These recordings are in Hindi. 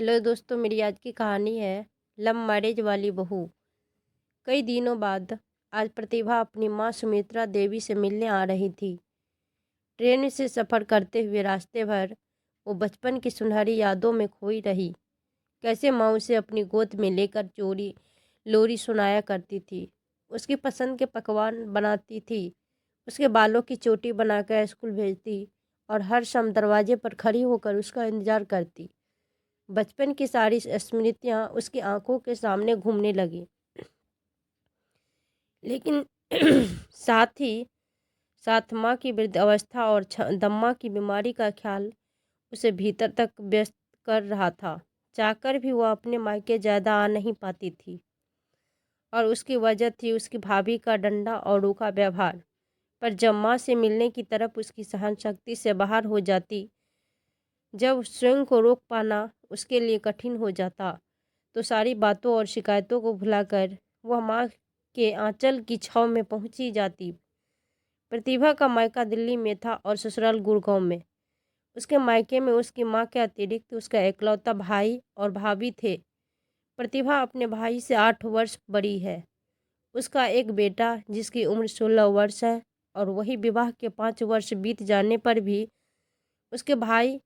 हेलो दोस्तों, मेरी आज की कहानी है लव मैरिज वाली बहू। कई दिनों बाद आज प्रतिभा अपनी माँ सुमित्रा देवी से मिलने आ रही थी। ट्रेन से सफ़र करते हुए रास्ते भर वो बचपन की सुनहरी यादों में खोई रही। कैसे माँ उसे अपनी गोद में लेकर चोरी लोरी सुनाया करती थी, उसकी पसंद के पकवान बनाती थी, उसके बालों की चोटी बनाकर स्कूल भेजती और हर शाम दरवाजे पर खड़ी होकर उसका इंतजार करती। बचपन की सारी स्मृतियाँ उसकी आंखों के सामने घूमने लगी, लेकिन साथ ही साथ माँ की वृद्धावस्था और दम्मा की बीमारी का ख्याल उसे भीतर तक व्यस्त कर रहा था। चाहकर भी वह अपने मायके ज़्यादा आ नहीं पाती थी, और उसकी वजह थी उसकी भाभी का डंडा और रूखा व्यवहार। पर जब माँ से मिलने की तरफ उसकी सहन शक्ति से बाहर हो जाती, जब स्वयं को रोक पाना उसके लिए कठिन हो जाता, तो सारी बातों और शिकायतों को भुलाकर वह माँ के आंचल की छाव में पहुंची जाती। प्रतिभा का मायका दिल्ली में था और ससुराल गुड़गांव में। उसके मायके में उसकी माँ के अतिरिक्त उसका एकलौता भाई और भाभी थे। प्रतिभा अपने भाई से 8 वर्ष बड़ी है। उसका एक बेटा जिसकी उम्र 16 वर्ष है, और वही विवाह के 5 वर्ष बीत जाने पर भी उसके भाई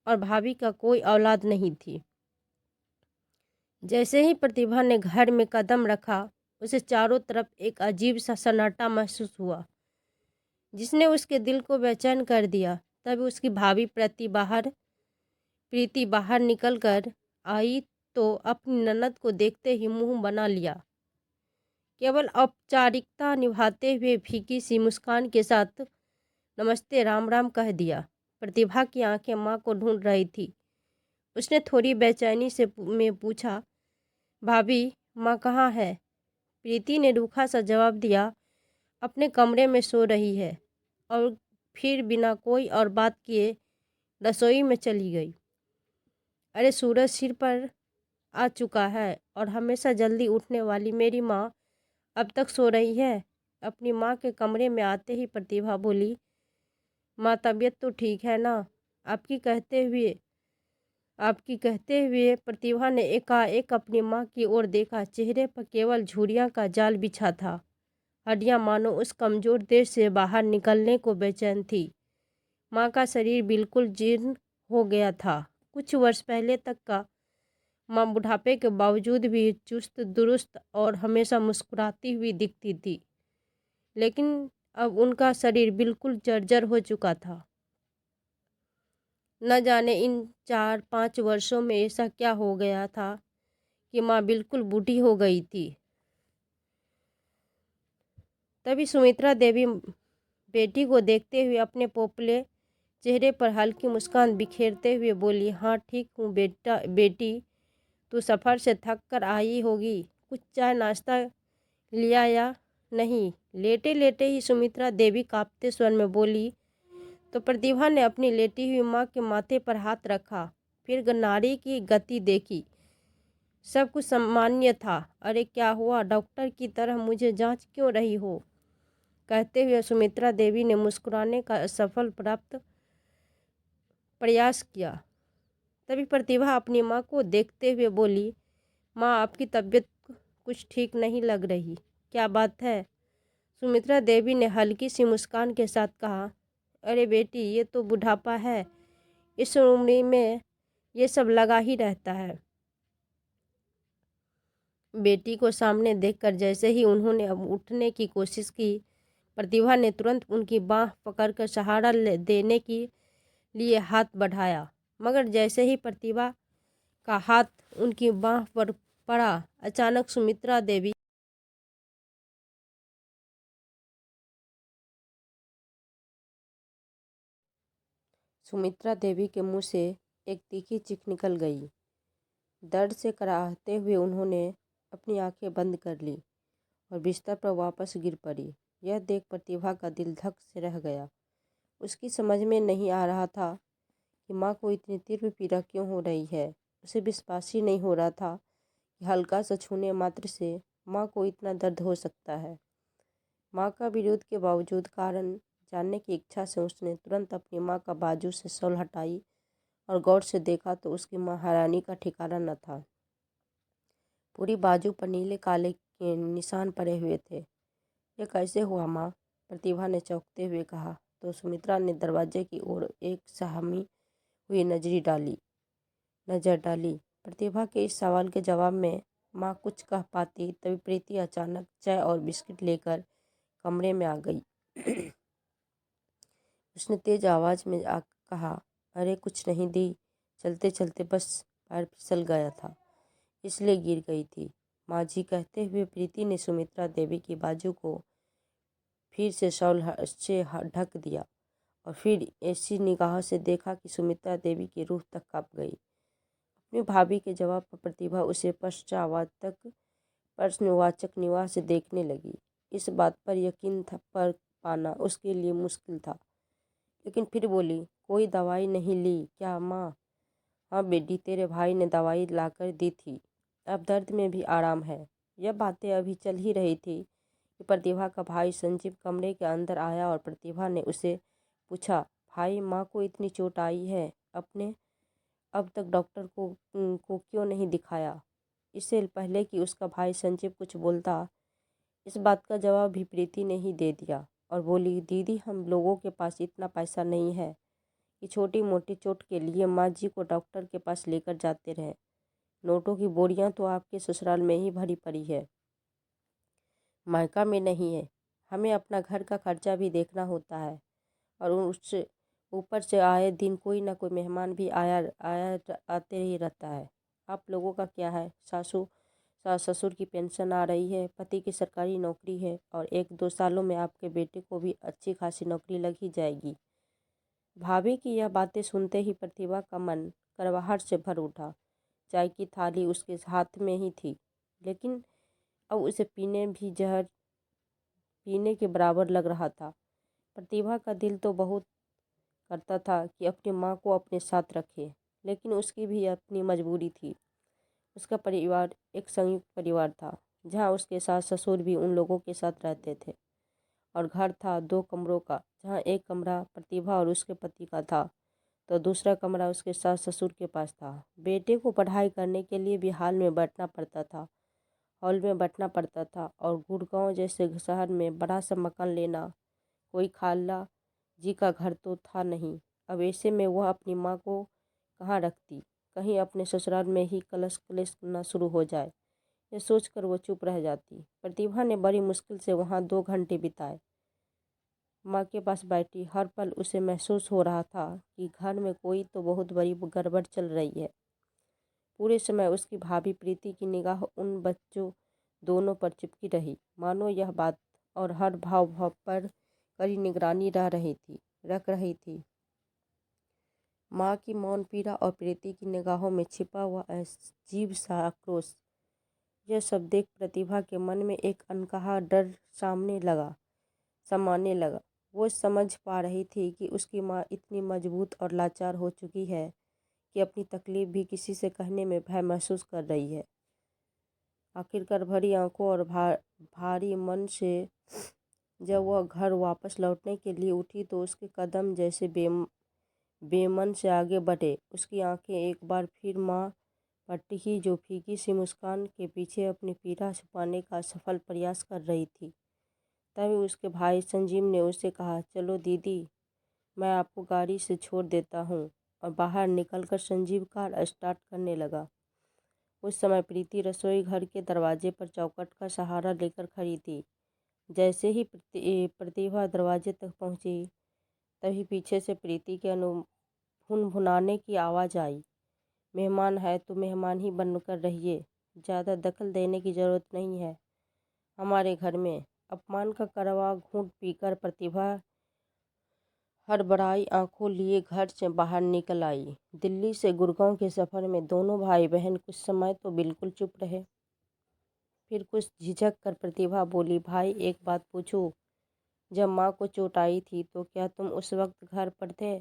और भाभी का कोई औलाद नहीं थी। जैसे ही प्रतिभा ने घर में कदम रखा, उसे चारों तरफ एक अजीब सा सन्नाटा महसूस हुआ, जिसने उसके दिल को बेचैन कर दिया। तब उसकी भाभी प्रीति बाहर निकल कर आई तो अपनी ननद को देखते ही मुंह बना लिया। केवल औपचारिकता निभाते हुए फीकी सी मुस्कान के साथ नमस्ते राम राम कह दिया। प्रतिभा की आंखें माँ को ढूंढ रही थी। उसने थोड़ी बेचैनी से में पूछा, भाभी, माँ कहाँ है? प्रीति ने रूखा सा जवाब दिया, अपने कमरे में सो रही है। और फिर बिना कोई और बात किए रसोई में चली गई। अरे, सूरज सिर पर आ चुका है और हमेशा जल्दी उठने वाली मेरी माँ अब तक सो रही है। अपनी माँ के कमरे में आते ही प्रतिभा बोली, माँ तबीयत तो ठीक है ना? आपकी कहते हुए प्रतिभा ने एकाएक अपनी माँ की ओर देखा। चेहरे पर केवल झुर्रियाँ का जाल बिछा था। हड्डियाँ मानो उस कमजोर देह से बाहर निकलने को बेचैन थी। माँ का शरीर बिल्कुल जीर्ण हो गया था। कुछ वर्ष पहले तक का माँ बुढ़ापे के बावजूद भी चुस्त दुरुस्त और हमेशा मुस्कुराती हुई दिखती थी, लेकिन अब उनका शरीर बिल्कुल जर्जर हो चुका था। न जाने इन 4-5 वर्षों में ऐसा क्या हो गया था कि माँ बिल्कुल बूढ़ी हो गई थी। तभी सुमित्रा देवी बेटी को देखते हुए अपने पोपले चेहरे पर हल्की मुस्कान बिखेरते हुए बोली, हाँ ठीक हूँ बेटी, तू सफ़र से थक कर आई होगी। कुछ चाय नाश्ता लिया या नहीं? लेटे लेटे ही सुमित्रा देवी कांपते स्वर में बोली तो प्रतिभा ने अपनी लेटी हुई माँ के माथे पर हाथ रखा। फिर नाड़ी की गति देखी, सब कुछ सामान्य था। अरे क्या हुआ? डॉक्टर की तरह मुझे जांच क्यों रही हो? कहते हुए सुमित्रा देवी ने मुस्कुराने का असफल प्राप्त प्रयास किया। तभी प्रतिभा अपनी माँ को देखते हुए बोली, माँ आपकी तबीयत कुछ ठीक नहीं लग रही, क्या बात है? सुमित्रा देवी ने हल्की सी मुस्कान के साथ कहा, अरे बेटी, ये तो बुढ़ापा है। इस उम्र में ये सब लगा ही रहता है। बेटी को सामने देखकर जैसे ही उन्होंने अब उठने की कोशिश की, प्रतिभा ने तुरंत उनकी बाँह पकड़कर सहारा देने के लिए हाथ बढ़ाया। मगर जैसे ही प्रतिभा का हाथ उनकी बाँह पर पड़ा, अचानक सुमित्रा देवी के मुंह से एक तीखी चीख निकल गई। दर्द से कराहते हुए उन्होंने अपनी आंखें बंद कर ली और बिस्तर पर वापस गिर पड़ी। यह देख प्रतिभा का दिल धक से रह गया। उसकी समझ में नहीं आ रहा था कि माँ को इतनी तीव्र पीड़ा क्यों हो रही है। उसे विश्वास ही नहीं हो रहा था कि हल्का सा छूने मात्र से माँ को इतना दर्द हो सकता है। माँ का विरोध के बावजूद कारण जानने की इच्छा से उसने तुरंत अपनी माँ का बाजू से शॉल हटाई और गौर से देखा तो उसकी महारानी का ठिकाना न था। पूरी बाजू पर नीले काले के निशान पड़े हुए थे। ये कैसे हुआ माँ? प्रतिभा ने चौंकते हुए कहा। तो सुमित्रा ने दरवाजे की ओर एक सहमी हुई नजर डाली। प्रतिभा के इस सवाल के जवाब में माँ कुछ कह पाती, तभी प्रीति अचानक चाय और बिस्किट लेकर कमरे में आ गई। उसने तेज आवाज में कहा, अरे कुछ नहीं दी, चलते चलते बस पैर फिसल गया था, इसलिए गिर गई थी। माँ जी कहते हुए प्रीति ने सुमित्रा देवी की बाजू को फिर से शॉल से ढक दिया और फिर ऐसी निगाहों से देखा कि सुमित्रा देवी की रूह तक कांप गई। अपनी भाभी के जवाब पर प्रतिभा उसे प्रश्नवाचक निगाह से देखने लगी। इस बात पर यकीन पर पाना उसके लिए मुश्किल था, लेकिन फिर बोली, कोई दवाई नहीं ली क्या माँ? हाँ बेटी, तेरे भाई ने दवाई लाकर दी थी, अब दर्द में भी आराम है। यह बातें अभी चल ही रही थी कि प्रतिभा का भाई संजीव कमरे के अंदर आया और प्रतिभा ने उसे पूछा, भाई माँ को इतनी चोट आई है, अपने अब तक डॉक्टर को क्यों नहीं दिखाया? इससे पहले कि उसका भाई संजीव कुछ बोलता, इस बात का जवाब भी प्रीति ने ही दे दिया और बोली, दीदी हम लोगों के पास इतना पैसा नहीं है कि छोटी मोटी चोट के लिए माँ जी को डॉक्टर के पास लेकर जाते रहे। नोटों की बोरियां तो आपके ससुराल में ही भरी पड़ी है, मायका में नहीं है। हमें अपना घर का खर्चा भी देखना होता है और उससे ऊपर से आए दिन कोई ना कोई मेहमान भी आते ही रहता है। आप लोगों का क्या है? सास ससुर की पेंशन आ रही है, पति की सरकारी नौकरी है और 1-2 सालों में आपके बेटे को भी अच्छी खासी नौकरी लग ही जाएगी। भाभी की यह बातें सुनते ही प्रतिभा का मन कड़वाहट से भर उठा। चाय की थाली उसके हाथ में ही थी, लेकिन अब उसे पीने के बराबर लग रहा था। प्रतिभा का दिल तो बहुत करता था कि अपनी माँ को अपने साथ रखे, लेकिन उसकी भी अपनी मजबूरी थी। उसका परिवार एक संयुक्त परिवार था, जहाँ उसके सास ससुर भी उन लोगों के साथ रहते थे और घर था 2 कमरों का, जहाँ एक कमरा प्रतिभा और उसके पति का था तो दूसरा कमरा उसके सास ससुर के पास था। बेटे को पढ़ाई करने के लिए भी हॉल में बैठना पड़ता था और गुड़गांव जैसे शहर में बड़ा सा मकान लेना कोई खाला जी का घर तो था नहीं। अब ऐसे में वह अपनी माँ को कहाँ रखती? कहीं अपने ससुराल में ही कलश क्लेश न शुरू हो जाए, यह सोचकर वो चुप रह जाती। प्रतिभा ने बड़ी मुश्किल से वहाँ 2 घंटे बिताए। माँ के पास बैठी हर पल उसे महसूस हो रहा था कि घर में कोई तो बहुत बड़ी गड़बड़ चल रही है। पूरे समय उसकी भाभी प्रीति की निगाह उन बच्चों दोनों पर चिपकी रही, मानो यह बात और हर भाव पर कड़ी निगरानी रख रही थी। माँ की मौन पीड़ा और प्रीति की निगाहों में छिपा हुआ अजीब सा आक्रोश, यह सब देख प्रतिभा के मन में एक अनकहा डर समाने लगा। वो समझ पा रही थी कि उसकी माँ इतनी मजबूत और लाचार हो चुकी है कि अपनी तकलीफ भी किसी से कहने में भय महसूस कर रही है। आखिरकार भरी आंखों और भारी मन से जब वह घर वापस लौटने के लिए उठी तो उसके कदम जैसे बेमन से आगे बढ़े। उसकी आंखें एक बार फिर माँ पर टिकी, जो फीकी सी मुस्कान के पीछे अपनी पीड़ा छुपाने का सफल प्रयास कर रही थी। तभी उसके भाई संजीव ने उसे कहा, चलो दीदी, मैं आपको गाड़ी से छोड़ देता हूँ। और बाहर निकलकर संजीव कार स्टार्ट करने लगा। उस समय प्रीति रसोई घर के दरवाजे पर चौखट का सहारा लेकर खड़ी थी। जैसे ही प्रतिभा दरवाजे तक पहुंची, तभी पीछे से प्रीति के भुनभुनाने की आवाज़ आई, मेहमान है तो मेहमान ही बनकर रहिए, ज़्यादा दखल देने की ज़रूरत नहीं है हमारे घर में। अपमान का कड़वा घूंट पीकर प्रतिभा हड़बड़ाई आंखों लिए घर से बाहर निकल आई। दिल्ली से गुड़गांव के सफ़र में दोनों भाई बहन कुछ समय तो बिल्कुल चुप रहे। फिर कुछ झिझक कर प्रतिभा बोली, भाई एक बात पूछूं? जब माँ को चोट आई थी तो क्या तुम उस वक्त घर पर थे?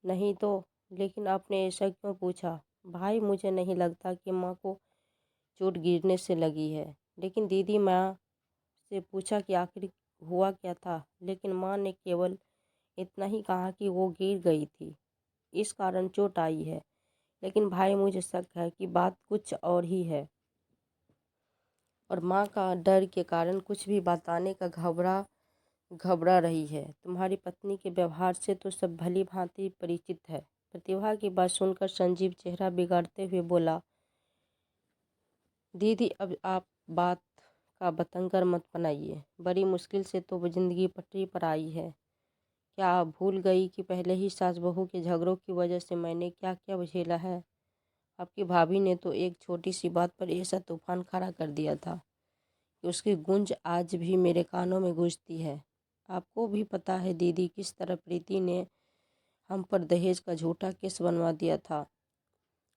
नहीं तो, लेकिन आपने ऐसा क्यों पूछा? भाई मुझे नहीं लगता कि माँ को चोट गिरने से लगी है, लेकिन दीदी माँ से पूछा कि आखिर हुआ क्या था, लेकिन माँ ने केवल इतना ही कहा कि वो गिर गई थी। इस कारण चोट आई है, लेकिन भाई मुझे शक है कि बात कुछ और ही है और माँ का डर के कारण कुछ भी बताने का घबरा रही है। तुम्हारी पत्नी के व्यवहार से तो सब भली भांति परिचित है। प्रतिभा की बात सुनकर संजीव चेहरा बिगाड़ते हुए बोला, दीदी अब आप बात का बतंगड़ मत बनाइए। बड़ी मुश्किल से तो वो जिंदगी पटरी पर आई है। क्या आप भूल गई कि पहले ही सास बहू के झगड़ों की वजह से मैंने क्या क्या झेला है? आपकी भाभी ने तो एक छोटी सी बात पर ऐसा तूफान खड़ा कर दिया था कि उसकी गूंज आज भी मेरे कानों में गूंजती है। आपको भी पता है दीदी किस तरह प्रीति ने हम पर दहेज का झूठा केस बनवा दिया था।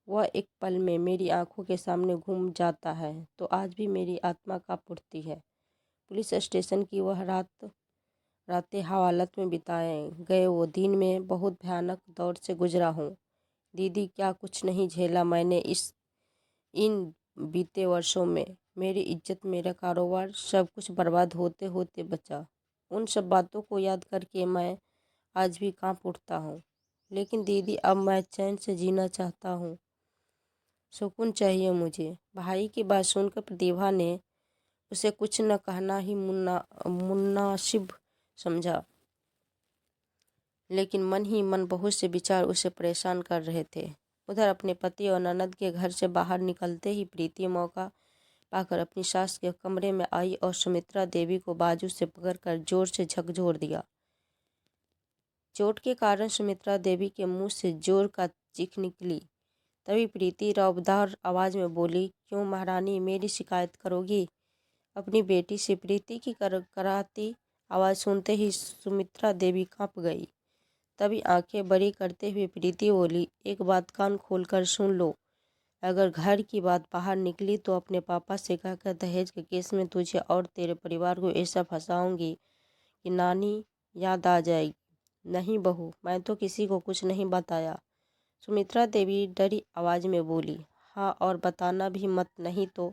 वह एक पल में मेरी आंखों के सामने घूम जाता है तो आज भी मेरी आत्मा कांप उठती है। पुलिस स्टेशन की वह रातें हवालत में बिताए गए वो दिन में बहुत भयानक दौर से गुजरा हूँ। दीदी क्या कुछ नहीं झेला मैंने इन बीते वर्षों में। मेरी इज्जत, मेरा कारोबार, सब कुछ बर्बाद होते होते बचा। उन सब बातों को याद करके मैं आज भी कांप उठता हूँ। लेकिन दीदी अब मैं चैन से जीना चाहता हूँ, सुकून चाहिए मुझे। भाई की बात सुनकर प्रतिभा ने उसे कुछ न कहना ही मुनासिब समझा, लेकिन मन ही मन बहुत से विचार उसे परेशान कर रहे थे। उधर अपने पति और ननद के घर से बाहर निकलते ही प्रीति मौका पाकर अपनी सास के कमरे में आई और सुमित्रा देवी को बाजू से पकड़कर जोर से झकझोर दिया। चोट के कारण सुमित्रा देवी के मुंह से जोर का चीख निकली। तभी प्रीति रौबदार आवाज में बोली, क्यों महारानी, मेरी शिकायत करोगी? अपनी बेटी से प्रीति की कराती आवाज़ सुनते ही सुमित्रा देवी कांप गई। तभी आंखें बड़ी करते हुए प्रीति बोली, एक बात कान खोलकर सुन लो। अगर घर की बात बाहर निकली तो अपने पापा से कहकर दहेज के केस में तुझे और तेरे परिवार को ऐसा फंसाऊंगी कि नानी याद आ जाएगी। नहीं बहू, मैं तो किसी को कुछ नहीं बताया, सुमित्रा देवी डरी आवाज़ में बोली। हाँ, और बताना भी मत, नहीं तो,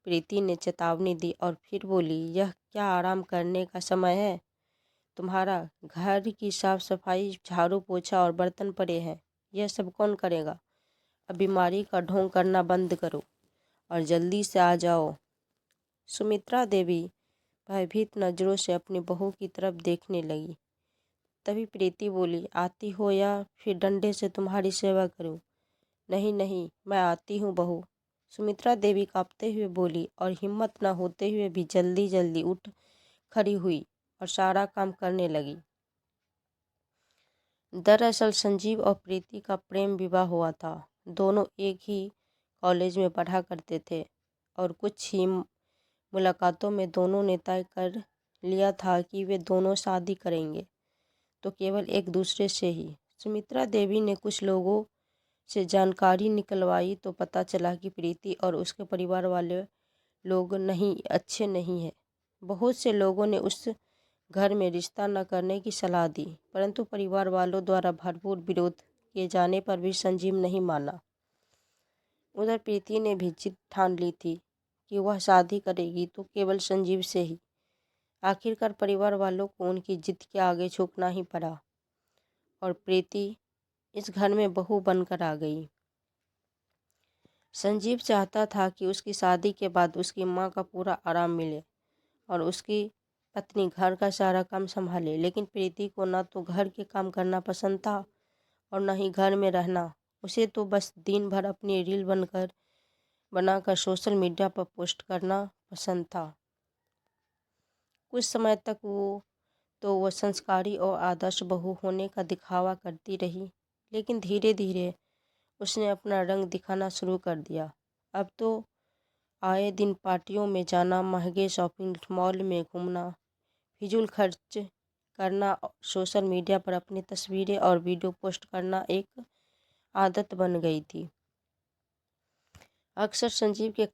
प्रीति ने चेतावनी दी और फिर बोली, यह क्या आराम करने का समय है? तुम्हारा घर की साफ सफाई, झाड़ू पोछा और बर्तन पड़े हैं, यह सब कौन करेगा? अब बीमारी का ढोंग करना बंद करो और जल्दी से आ जाओ। सुमित्रा देवी भयभीत नज़रों से अपनी बहू की तरफ देखने लगी। तभी प्रीति बोली, आती हो या फिर डंडे से तुम्हारी सेवा करूं? नहीं नहीं, मैं आती हूँ बहू, सुमित्रा देवी कांपते हुए बोली और हिम्मत न होते हुए भी जल्दी जल्दी उठ खड़ी हुई और सारा काम करने लगी। दरअसल संजीव और प्रीति का प्रेम विवाह हुआ था। दोनों एक ही कॉलेज में पढ़ा करते थे और कुछ ही मुलाकातों में दोनों ने तय कर लिया था कि वे दोनों शादी करेंगे, तो केवल एक दूसरे से ही। सुमित्रा देवी ने कुछ लोगों से जानकारी निकलवाई तो पता चला कि प्रीति और उसके परिवार वाले लोग अच्छे नहीं हैं। बहुत से लोगों ने उस घर में रिश्ता न करने की सलाह दी, परंतु परिवार वालों द्वारा भरपूर विरोध किए जाने पर भी संजीव नहीं माना। उधर प्रीति ने भी जिद ठान ली थी कि वह शादी करेगी तो केवल संजीव से ही। आखिरकार परिवार वालों को उनकी जिद के आगे झुकना ही पड़ा और प्रीति इस घर में बहू बनकर आ गई। संजीव चाहता था कि उसकी शादी के बाद उसकी माँ का पूरा आराम मिले और उसकी पत्नी घर का सारा काम संभाले, लेकिन प्रीति को ना तो घर के काम करना पसंद था और न ही घर में रहना। उसे तो बस दिन भर अपनी रील बनाकर सोशल मीडिया पर पोस्ट करना पसंद था। कुछ समय तक वह संस्कारी और आदर्श बहू होने का दिखावा करती रही, लेकिन धीरे धीरे उसने अपना रंग दिखाना शुरू कर दिया। अब तो आए दिन पार्टियों में जाना, महंगे शॉपिंग मॉल में घूमना, फिजूल खर्च करना, सोशल मीडिया पर अपनी तस्वीरें और वीडियो पोस्ट करना एक आदत बन गई थी। अक्सर संजीव के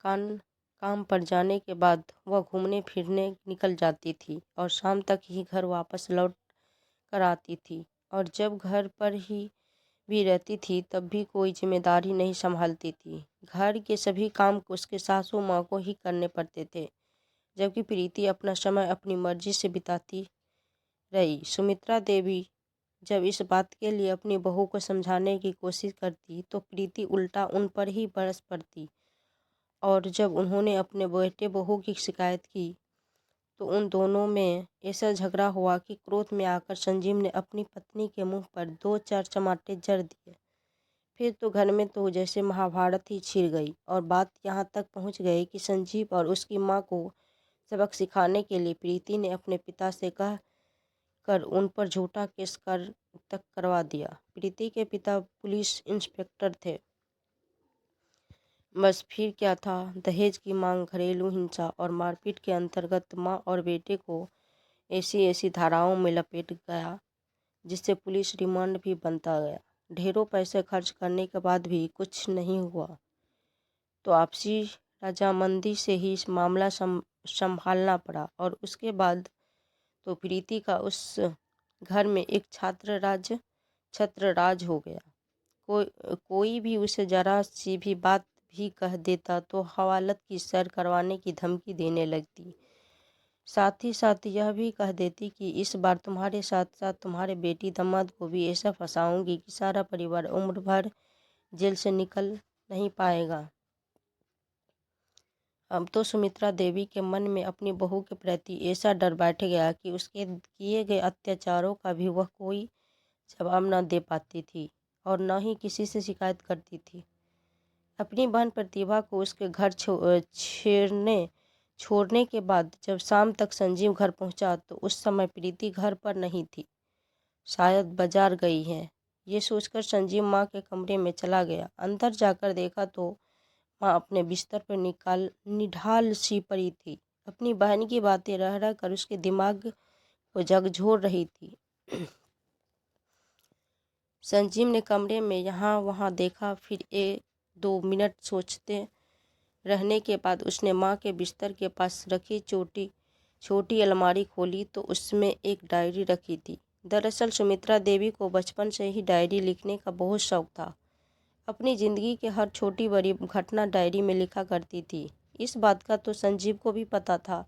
काम पर जाने के बाद वह घूमने फिरने निकल जाती थी और शाम तक ही घर वापस लौट कर आती थी। और जब घर पर ही भी रहती थी तब भी कोई जिम्मेदारी नहीं संभालती थी। घर के सभी काम उसके सासू माँ को ही करने पड़ते थे, जबकि प्रीति अपना समय अपनी मर्जी से बिताती रही। सुमित्रा देवी जब इस बात के लिए अपनी बहू को समझाने की कोशिश करती तो प्रीति उल्टा उन पर ही बरस पड़ती। और जब उन्होंने अपने बेटे बहू की शिकायत की तो उन दोनों में ऐसा झगड़ा हुआ कि क्रोध में आकर संजीव ने अपनी पत्नी के मुंह पर 2-4 चमाटे जड़ दिए। फिर तो घर में तो जैसे महाभारत ही छिड़ गई और बात यहाँ तक पहुँच गई कि संजीव और उसकी माँ को सबक सिखाने के लिए प्रीति ने अपने पिता से कह कर उन पर झूठा केस कर तक करवा दिया। प्रीति के पिता पुलिस इंस्पेक्टर थे। बस फिर क्या था, दहेज की मांग, घरेलू हिंसा और मारपीट के अंतर्गत माँ और बेटे को ऐसी ऐसी धाराओं में लपेट गया जिससे पुलिस रिमांड भी बनता गया। ढेरों पैसे खर्च करने के बाद भी कुछ नहीं हुआ तो आपसी रजामंदी से ही इस मामला संभालना पड़ा और उसके बाद तो प्रीति का उस घर में एक छत्र राज हो गया। कोई भी उसे जरा सी भी बात भी कह देता तो हवालत की सैर करवाने की धमकी देने लगती। साथ ही साथ यह भी कह देती कि इस बार तुम्हारे साथ साथ तुम्हारे बेटी दामाद को भी ऐसा फंसाऊंगी कि सारा परिवार उम्र भर जेल से निकल नहीं पाएगा। अब तो सुमित्रा देवी के मन में अपनी बहू के प्रति ऐसा डर बैठ गया कि उसके किए गए अत्याचारों का भी वह कोई जवाब न दे पाती थी और न ही किसी से शिकायत करती थी। अपनी बहन प्रतिभा को उसके घर छोड़ने के बाद जब शाम तक संजीव घर पहुंचा तो उस समय प्रीति घर पर नहीं थी, शायद बाजार गई है। ये सोचकर संजीव माँ के कमरे में चला गया। अंदर जाकर देखा तो माँ अपने बिस्तर पर निढाल सी पड़ी थी। अपनी बहन की बातें रह रह कर उसके दिमाग को झकझोर रही थी। संजीव ने कमरे में यहाँ वहाँ देखा, फिर 1-2 मिनट सोचते रहने के बाद उसने माँ के बिस्तर के पास रखी छोटी अलमारी खोली तो उसमें एक डायरी रखी थी। दरअसल सुमित्रा देवी को बचपन से ही डायरी लिखने का बहुत शौक था। अपनी ज़िंदगी के हर छोटी बड़ी घटना डायरी में लिखा करती थी। इस बात का तो संजीव को भी पता था,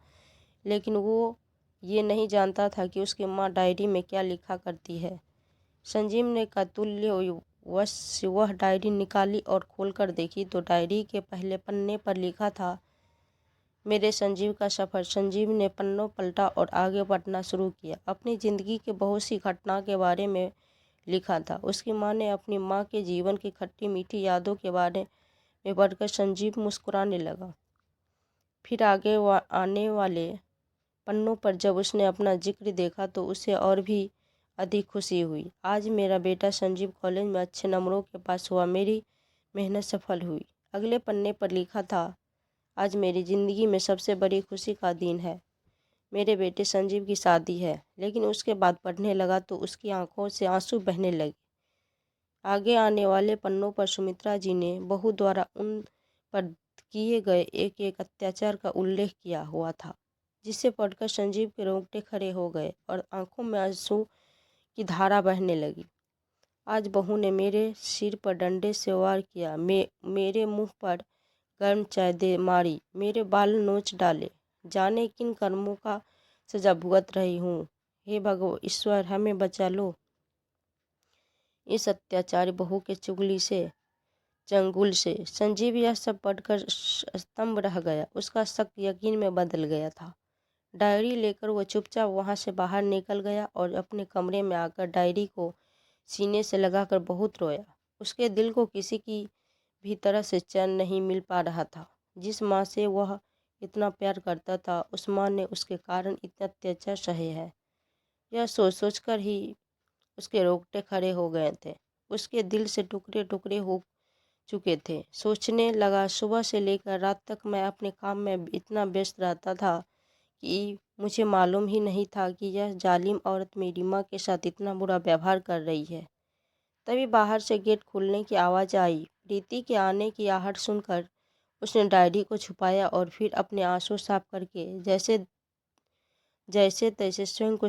लेकिन वो ये नहीं जानता था कि उसकी माँ डायरी में क्या लिखा करती है। संजीव ने कौतूहलवश वह डायरी निकाली और खोलकर देखी तो डायरी के पहले पन्ने पर लिखा था, मेरे संजीव का सफ़र। संजीव ने पन्नों पलटा और आगे बढ़ना शुरू किया। अपनी ज़िंदगी के बहुत सी घटना के बारे में लिखा था। उसकी माँ ने अपनी माँ के जीवन की खट्टी मीठी यादों के बारे में पढ़कर संजीव मुस्कुराने लगा। फिर आगे आने वाले पन्नों पर जब उसने अपना जिक्र देखा तो उसे और भी अधिक खुशी हुई। आज मेरा बेटा संजीव कॉलेज में अच्छे नंबरों के पास हुआ, मेरी मेहनत सफल हुई। अगले पन्ने पर लिखा था, आज मेरी ज़िंदगी में सबसे बड़ी खुशी का दिन है, मेरे बेटे संजीव की शादी है। लेकिन उसके बाद पढ़ने लगा तो उसकी आंखों से आंसू बहने लगे। आगे आने वाले पन्नों पर सुमित्रा जी ने बहू द्वारा उन पर किए गए एक एक अत्याचार का उल्लेख किया हुआ था, जिसे पढ़कर संजीव के रोंगटे खड़े हो गए और आंखों में आंसू की धारा बहने लगी। आज बहू ने मेरे सिर पर डंडे से वार किया, मेरे मुंह पर गर्म चाय दे मारी, मेरे बाल नोच डाले, जाने किन कर्मों का सजा भुगत रही हूँ। हे भगवान ईश्वर, हमें बचा लो इस अत्याचारी बहू के चंगुल से। संजीव यह सब पढ़कर स्तंभ रह गया। उसका शक यकीन में बदल गया था। डायरी लेकर वह चुपचाप वहां से बाहर निकल गया और अपने कमरे में आकर डायरी को सीने से लगाकर बहुत रोया। उसके दिल को किसी की भी तरह से चैन नहीं मिल पा रहा था। जिस माँ से वह इतना प्यार करता था, उस माँ ने उसके कारण इतना अत्याचार सहे है, यह सोच सोच कर ही उसके रोंगटे खड़े हो गए थे। उसके दिल से टुकड़े टुकड़े हो चुके थे। सोचने लगा, सुबह से लेकर रात तक मैं अपने काम में इतना व्यस्त रहता था कि मुझे मालूम ही नहीं था कि यह जालिम औरत मेरी माँ के साथ इतना बुरा व्यवहार कर रही है। तभी बाहर से गेट खुलने की आवाज़ आई। प्रीति के आने की आहट सुनकर उसने डायरी को छुपाया और फिर अपने आंसू साफ करके जैसे तैसे स्वयं को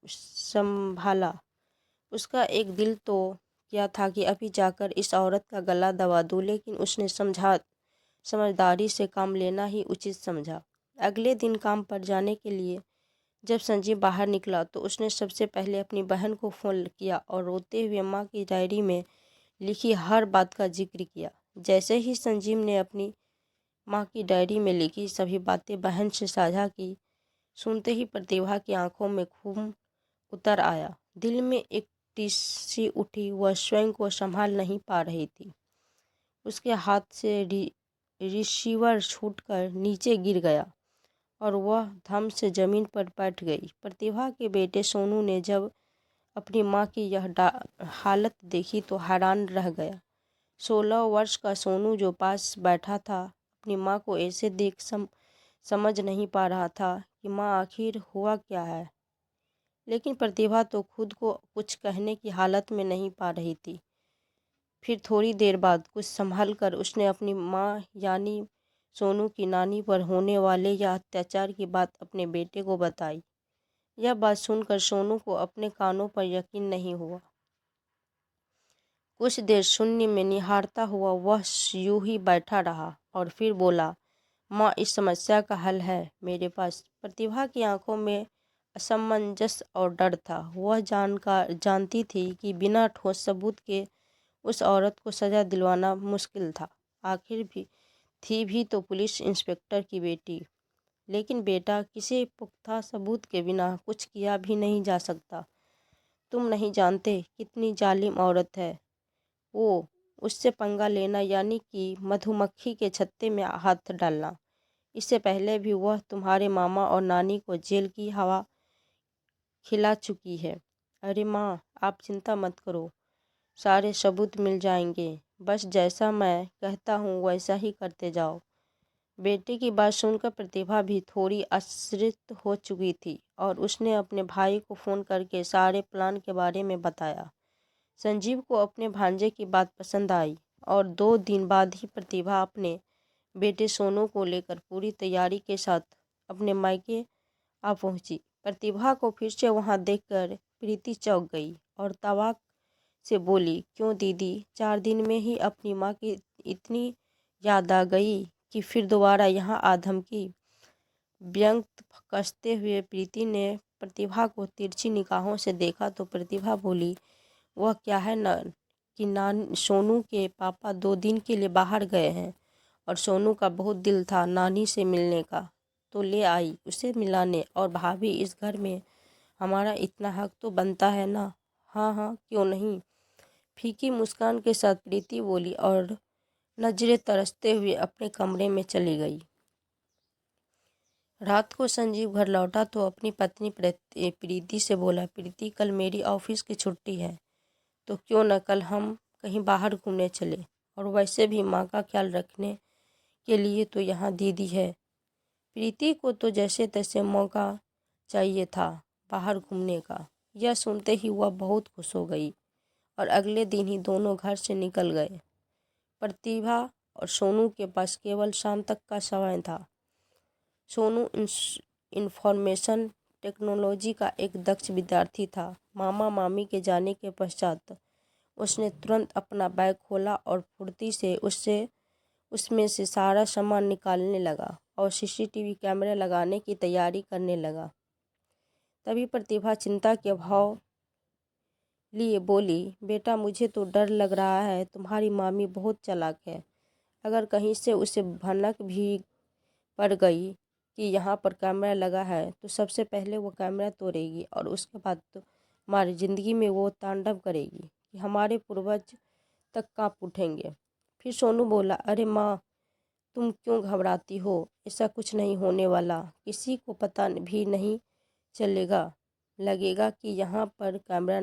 संभाला। उसका एक दिल तो क्या था कि अभी जाकर इस औरत का गला दबा दूं, लेकिन उसने समझदारी से काम लेना ही उचित समझा। अगले दिन काम पर जाने के लिए जब संजीव बाहर निकला तो उसने सबसे पहले अपनी बहन को फ़ोन किया और रोते हुए माँ की डायरी में लिखी हर बात का जिक्र किया। जैसे ही संजीव ने अपनी माँ की डायरी में लिखी सभी बातें बहन से साझा की, सुनते ही प्रतिभा की आंखों में खून उतर आया। दिल में एक टिसी उठी, वह स्वयं को संभाल नहीं पा रही थी। उसके हाथ से रिसीवर छूटकर नीचे गिर गया और वह धम से जमीन पर बैठ गई। प्रतिभा के बेटे सोनू ने जब अपनी माँ की यह हालत देखी तो हैरान रह गया। 16 वर्ष का सोनू जो पास बैठा था, अपनी माँ को ऐसे देख समझ नहीं पा रहा था कि माँ आखिर हुआ क्या है। लेकिन प्रतिभा तो खुद को कुछ कहने की हालत में नहीं पा रही थी। फिर थोड़ी देर बाद कुछ संभल कर उसने अपनी माँ यानी सोनू की नानी पर होने वाले या अत्याचार की बात अपने बेटे को बताई। यह बात सुनकर सोनू को अपने कानों पर यकीन नहीं हुआ। कुछ देर शून्य में निहारता हुआ वह यूं ही बैठा रहा और फिर बोला, माँ, इस समस्या का हल है मेरे पास। प्रतिभा की आंखों में असमंजस और डर था। वह जानती थी कि बिना ठोस सबूत के उस औरत को सजा दिलवाना मुश्किल था। आखिर भी थी भी तो पुलिस इंस्पेक्टर की बेटी। लेकिन बेटा, किसी पुख्ता सबूत के बिना कुछ किया भी नहीं जा सकता। तुम नहीं जानते कितनी जालिम औरत है वो। उससे पंगा लेना यानी कि मधुमक्खी के छत्ते में हाथ डालना। इससे पहले भी वह तुम्हारे मामा और नानी को जेल की हवा खिला चुकी है। अरे माँ, आप चिंता मत करो, सारे सबूत मिल जाएंगे। बस जैसा मैं कहता हूँ वैसा ही करते जाओ। बेटे की बात सुनकर प्रतिभा भी थोड़ी आश्रित हो चुकी थी और उसने अपने भाई को फ़ोन करके सारे प्लान के बारे में बताया। संजीव को अपने भांजे की बात पसंद आई और 2 दिन बाद ही प्रतिभा अपने बेटे सोनू को लेकर पूरी तैयारी के साथ अपने मायके आ पहुंची। प्रतिभा को फिर से वहां देखकर प्रीति चौंक गई और तवाक से बोली, क्यों दीदी, 4 दिन में ही अपनी माँ की इतनी याद आ गई कि फिर दोबारा यहाँ आ धमकी। व्यंग कसते हुए प्रीति ने प्रतिभा को तिरछी निगाहों से देखा तो प्रतिभा बोली, वह क्या है ना कि सोनू के पापा 2 दिन के लिए बाहर गए हैं और सोनू का बहुत दिल था नानी से मिलने का, तो ले आई उसे मिलाने। और भाभी, इस घर में हमारा इतना हक तो बनता है ना। हाँ हाँ, क्यों नहीं, फीकी मुस्कान के साथ प्रीति बोली और नजरें तरसते हुए अपने कमरे में चली गई। रात को संजीव घर लौटा तो अपनी पत्नी प्रीति से बोला, प्रीति, कल मेरी ऑफिस की छुट्टी है, तो क्यों न कल हम कहीं बाहर घूमने चले। और वैसे भी माँ का ख्याल रखने के लिए तो यहाँ दीदी है। प्रीति को तो जैसे तैसे मौका चाहिए था बाहर घूमने का। यह सुनते ही वह बहुत खुश हो गई और अगले दिन ही दोनों घर से निकल गए। प्रतिभा और सोनू के पास केवल शाम तक का समय था। सोनू इंफॉर्मेशन टेक्नोलॉजी का एक दक्ष विद्यार्थी था। मामा मामी के जाने के पश्चात उसने तुरंत अपना बैग खोला और फुर्ती से उसमें से सारा सामान निकालने लगा और सीसीटीवी कैमरे लगाने की तैयारी करने लगा। तभी प्रतिभा चिंता के भाव लिए बोली, बेटा, मुझे तो डर लग रहा है, तुम्हारी मामी बहुत चालाक है। अगर कहीं से उसे भनक भी पड़ गई कि यहाँ पर कैमरा लगा है तो सबसे पहले वो कैमरा तोड़ेगी और उसके बाद तो हमारी ज़िंदगी में वो तांडव करेगी कि हमारे पूर्वज तक कांप उठेंगे। फिर सोनू बोला, अरे माँ, तुम क्यों घबराती हो, ऐसा कुछ नहीं होने वाला। किसी को पता भी नहीं चलेगा, लगेगा कि यहाँ पर कैमरा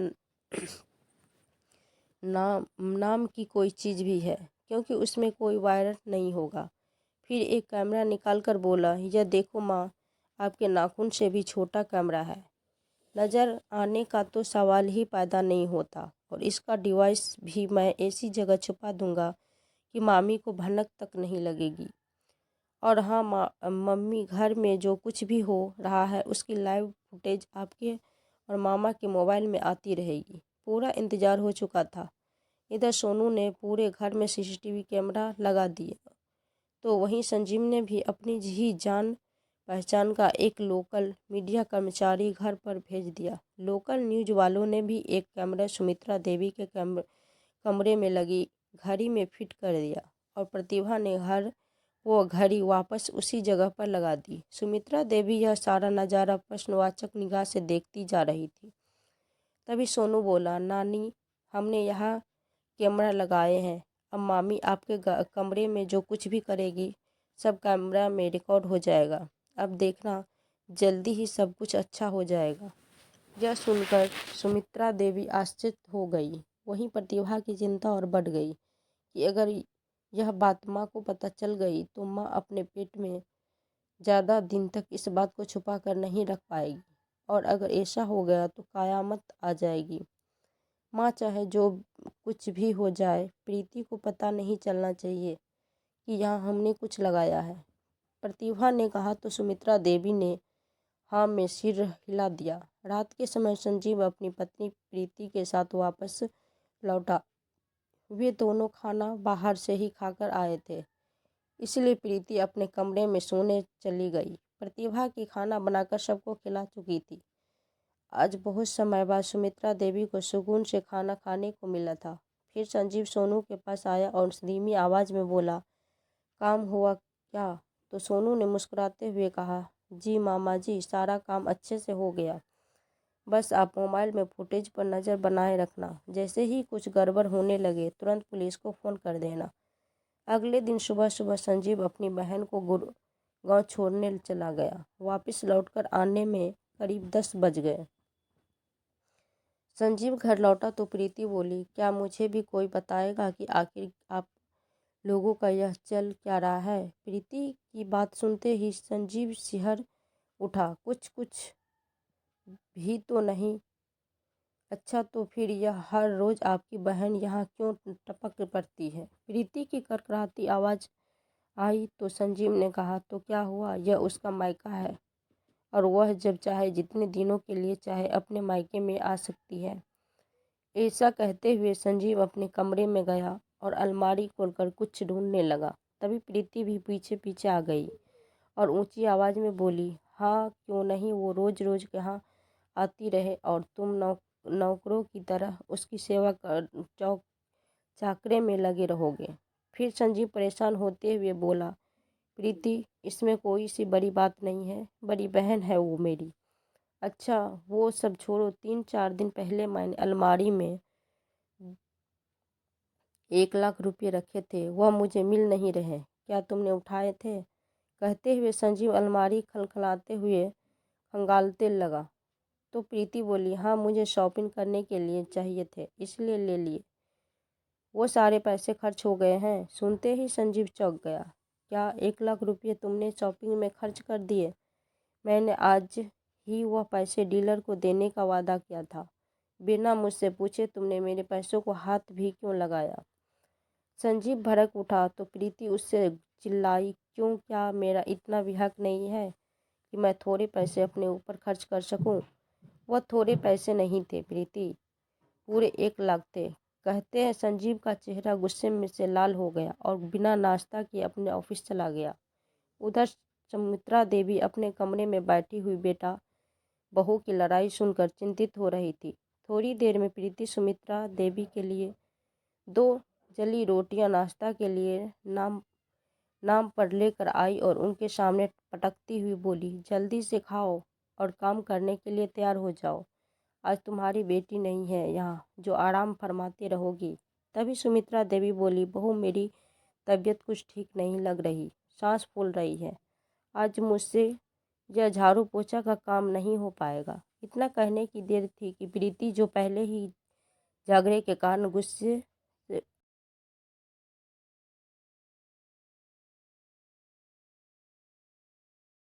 नाम की कोई चीज़ भी है, क्योंकि उसमें कोई वायरस नहीं होगा। फिर एक कैमरा निकाल कर बोला, यह देखो माँ, आपके नाखून से भी छोटा कैमरा है। नज़र आने का तो सवाल ही पैदा नहीं होता और इसका डिवाइस भी मैं ऐसी जगह छुपा दूंगा कि मामी को भनक तक नहीं लगेगी। और हाँ मम्मी, घर में जो कुछ भी हो रहा है उसकी लाइव फुटेज आपके और मामा के मोबाइल में आती रहेगी। पूरा इंतज़ार हो चुका था। इधर सोनू ने पूरे घर में सीसीटीवी कैमरा लगा दिए तो वहीं संजीव ने भी अपनी ही जान पहचान का एक लोकल मीडिया कर्मचारी घर पर भेज दिया। लोकल न्यूज वालों ने भी एक कैमरा सुमित्रा देवी के कमरे में लगी घड़ी में फिट कर दिया और प्रतिभा ने वो घड़ी वापस उसी जगह पर लगा दी। सुमित्रा देवी यह सारा नज़ारा प्रश्नवाचक निगाह से देखती जा रही थी। तभी सोनू बोला, नानी, हमने यहाँ कैमरा लगाए हैं। अब मामी आपके कमरे में जो कुछ भी करेगी सब कैमरा में रिकॉर्ड हो जाएगा। अब देखना, जल्दी ही सब कुछ अच्छा हो जाएगा। यह सुनकर सुमित्रा देवी आश्चर्य हो गई। वहीं प्रतिभा की चिंता और बढ़ गई कि अगर यह बात माँ को पता चल गई तो माँ अपने पेट में ज़्यादा दिन तक इस बात को छुपा कर नहीं रख पाएगी, और अगर ऐसा हो गया तो कयामत आ जाएगी। माँ, चाहे जो कुछ भी हो जाए, प्रीति को पता नहीं चलना चाहिए कि यहाँ हमने कुछ लगाया है, प्रतिभा ने कहा। तो सुमित्रा देवी ने हाँ में सिर हिला दिया। रात के समय संजीव अपनी पत्नी प्रीति के साथ वापस लौटा। वे दोनों खाना बाहर से ही खाकर आए थे, इसलिए प्रीति अपने कमरे में सोने चली गई। प्रतिभा की खाना बनाकर सबको खिला चुकी थी। आज बहुत समय बाद सुमित्रा देवी को सुकून से खाना खाने को मिला था। फिर संजीव सोनू के पास आया और धीमी आवाज़ में बोला, काम हुआ क्या? तो सोनू ने मुस्कुराते हुए कहा, जी मामा जी, सारा काम अच्छे से हो गया। बस आप मोबाइल में फुटेज पर नज़र बनाए रखना। जैसे ही कुछ गड़बड़ होने लगे तुरंत पुलिस को फ़ोन कर देना। अगले दिन सुबह सुबह संजीव अपनी बहन को गांव छोड़ने चला गया। वापस लौटकर आने में करीब 10 बज गए। संजीव घर लौटा तो प्रीति बोली, क्या मुझे भी कोई बताएगा कि आखिर आप लोगों का यह चल क्या रहा है? प्रीति की बात सुनते ही संजीव सिहर उठा। कुछ भी तो नहीं। अच्छा, तो फिर यह हर रोज़ आपकी बहन यहाँ क्यों टपक पड़ती है? प्रीति की करकराती आवाज़ आई तो संजीव ने कहा, तो क्या हुआ? यह उसका मायका है और वह जब चाहे जितने दिनों के लिए चाहे अपने मायके में आ सकती है। ऐसा कहते हुए संजीव अपने कमरे में गया और अलमारी खोलकर कुछ ढूंढने लगा। तभी प्रीति भी पीछे पीछे आ गई और ऊंची आवाज़ में बोली, हाँ क्यों नहीं, वो रोज़ रोज़ यहाँ आती रहे और तुम नौकरों की तरह उसकी सेवा कर चाकरे में लगे रहोगे। फिर संजीव परेशान होते हुए बोला, प्रीति, इसमें कोई सी बड़ी बात नहीं है, बड़ी बहन है वो मेरी। अच्छा वो सब छोड़ो, 3-4 दिन पहले मैंने अलमारी में 1 लाख रुपए रखे थे, वह मुझे मिल नहीं रहे, क्या तुमने उठाए थे? कहते हुए संजीव अलमारी खलखलाते हुए खंगालते लगा। तो प्रीति बोली, हाँ मुझे शॉपिंग करने के लिए चाहिए थे, इसलिए ले लिए। वो सारे पैसे खर्च हो गए हैं? सुनते ही संजीव चौंक गया। क्या 1 लाख रुपये तुमने शॉपिंग में खर्च कर दिए? मैंने आज ही वह पैसे डीलर को देने का वादा किया था। बिना मुझसे पूछे तुमने मेरे पैसों को हाथ भी क्यों लगाया? संजीव भड़क उठा तो प्रीति उससे चिल्लाई, क्यों, क्या मेरा इतना भी हक नहीं है कि मैं थोड़े पैसे अपने ऊपर खर्च कर सकूं? वह थोड़े पैसे नहीं थे प्रीति, पूरे 1 लाख थे। कहते हैं संजीव का चेहरा गुस्से में से लाल हो गया और बिना नाश्ता किए अपने ऑफिस चला गया। उधर सुमित्रा देवी अपने कमरे में बैठी हुई बेटा बहू की लड़ाई सुनकर चिंतित हो रही थी। थोड़ी देर में प्रीति सुमित्रा देवी के लिए 2 जली रोटियां नाश्ता के लिए नाम पर लेकर आई और उनके सामने पटकती हुई बोली, जल्दी से खाओ और काम करने के लिए तैयार हो जाओ। आज तुम्हारी बेटी नहीं है यहाँ जो आराम फरमाती रहोगी। तभी सुमित्रा देवी बोली, बहू मेरी तबीयत कुछ ठीक नहीं लग रही, सांस फूल रही है। आज मुझसे यह झाड़ू पोछा का काम नहीं हो पाएगा। इतना कहने की देर थी कि प्रीति, जो पहले ही झगड़े के कारण गुस्से